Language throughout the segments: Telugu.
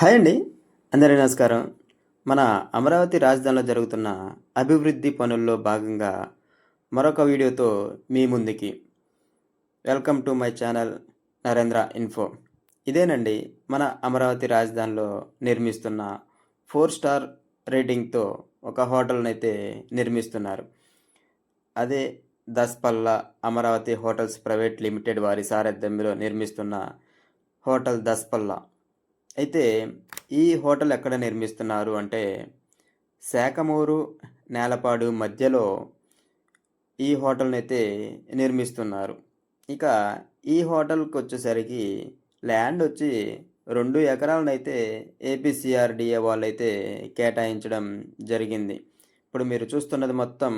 హాయ్ అండి. అందరికీ నమస్కారం. మన అమరావతి రాజధానిలో జరుగుతున్న అభివృద్ధి పనుల్లో భాగంగా మరొక వీడియోతో మీ ముందుకి. Welcome to my channel Narendra info. ఇదేనండి మన అమరావతి రాజధానిలో నిర్మిస్తున్న 4 స్టార్ రేటింగ్‌తో ఒక హోటల్‌నైతే నిర్మిస్తున్నారు. అదే Daspalla Amaravati hotels private limited వారి సారథ్యంలో నిర్మిస్తున్న హోటల్ దస్పల్లా. అయితే ఈ హోటల్ ఎక్కడ నిర్మిస్తున్నారు అంటే శాఖమూరు, నేలపాడు మధ్యలో ఈ హోటల్‌నైతే నిర్మిస్తున్నారు. ఇక ఈ హోటల్‌కొచ్చేసరికి ల్యాండ్ వచ్చి 2 ఎకరాలనైతే ఏపీసీఆర్‌డీఏ వాళ్ళైతే కేటాయించడం జరిగింది. ఇప్పుడు మీరు చూస్తున్నది మొత్తం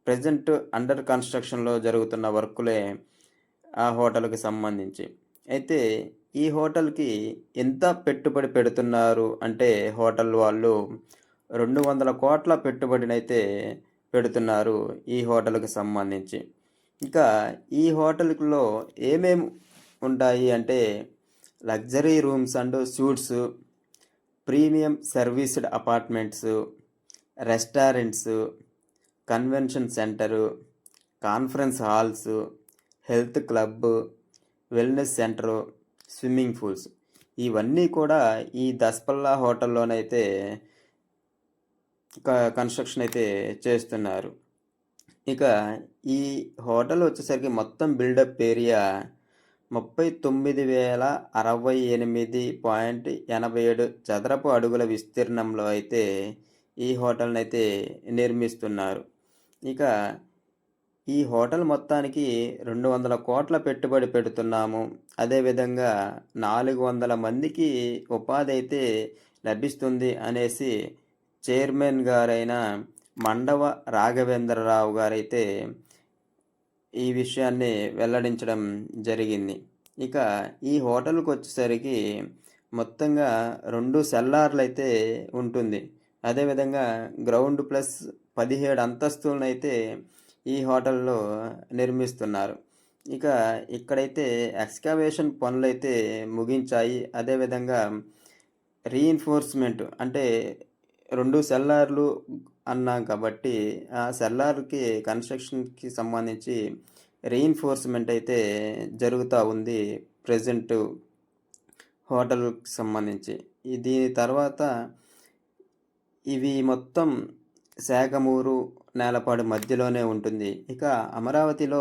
ప్రెజెంట్ అండర్ కన్‌స్ట్రక్షన్‌లో జరుగుతున్న వర్కులే ఆ హోటల్‌కి సంబంధించి. అయితే ఈ హోటల్‌కి ఎంత పెట్టుబడి పెడుతున్నారు అంటే హోటల్ వాళ్ళు 200,00,00,000 పెట్టుబడినైతే పెడుతున్నారు ఈ హోటల్‌కి సంబంధించి. ఇంకా ఈ హోటల్‌లో ఏమేమి ఉంటాయి అంటే luxury rooms and suites, premium serviced apartments, restaurants, convention centre, conference halls, health club, wellness centre, swimming pools ఇవన్నీ కూడా ఈ దస్పల్లా హోటల్‌లోనైతే కన్‌స్ట్రక్షన్ అయితే చేస్తున్నారు. ఇక ఈ హోటల్ వచ్చేసరికి మొత్తం బిల్డప్ ఏరియా 39,068.87 చదరపు అడుగుల విస్తీర్ణంలో అయితే ఈ హోటల్‌నైతే నిర్మిస్తున్నారు. ఇక ఈ హోటల్ మొత్తానికి 200,00,00,000 పెట్టుబడి పెడుతున్నాము. అదేవిధంగా 400 మందికి ఉపాధి అయితే లభిస్తుంది అనేసి చైర్మన్ గారైన మండవ రాఘవేంద్రరావు గారైతే ఈ విషయాన్ని వెల్లడించడం జరిగింది. ఇక ఈ హోటల్‌కొచ్చేసరికి మొత్తంగా 2 సెల్లార్లయితే ఉంటుంది. అదేవిధంగా గ్రౌండ్ ప్లస్ 17 అంతస్తులనైతే ఈ హోటల్‌లో నిర్మిస్తున్నారు. ఇక ఇక్కడైతే ఎక్స్‌కవేషన్ పనులైతే ముగించాయి. అదేవిధంగా రీఇన్ఫోర్స్‌మెంట్ అంటే 2 సెల్లార్లు అన్నాం కాబట్టి ఆ సెల్లార్‌కి కన్‌స్ట్రక్షన్‌కి సంబంధించి రీఇన్ఫోర్స్‌మెంట్ అయితే జరుగుతా ఉంది ప్రెజెంటు హోటల్‌కి సంబంధించి. దీని తర్వాత ఇవి మొత్తం శాఖమూరు, నేలపాడు మధ్యలోనే ఉంటుంది. ఇక అమరావతిలో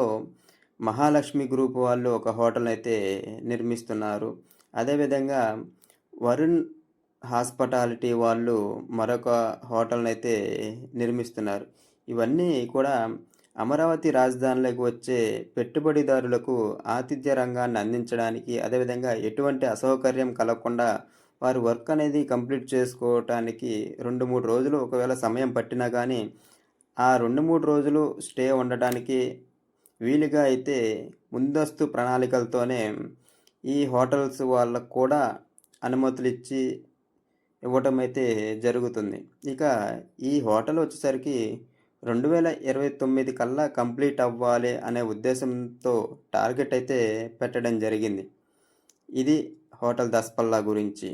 మహాలక్ష్మి గ్రూప్ వాళ్ళు ఒక హోటల్‌నైతే నిర్మిస్తున్నారు. అదేవిధంగా వరుణ్ హాస్పిటాలిటీ వాళ్ళు మరొక హోటల్‌నైతే నిర్మిస్తున్నారు. ఇవన్నీ కూడా అమరావతి రాజధానిలోకి వచ్చే పెట్టుబడిదారులకు ఆతిథ్య రంగాన్ని అందించడానికి, అదేవిధంగా ఎటువంటి అసౌకర్యం కలగకుండా వారు వర్క్ అనేది కంప్లీట్ చేసుకోవటానికి 2, 3 రోజులు ఒకవేళ సమయం పట్టినా కానీ ఆ 2, 3 రోజులు స్టే ఉండటానికి వీలుగా అయితే ముందస్తు ప్రణాళికలతోనే ఈ హోటల్స్ వాళ్ళకు కూడా అనుమతులిచ్చి ఇవ్వటం అయితే జరుగుతుంది. ఇక ఈ హోటల్ వచ్చేసరికి 2029 కల్లా కంప్లీట్ అవ్వాలి అనే ఉద్దేశంతో టార్గెట్ అయితే పెట్టడం జరిగింది. ఇది హోటల్ దస్పల్లా గురించి.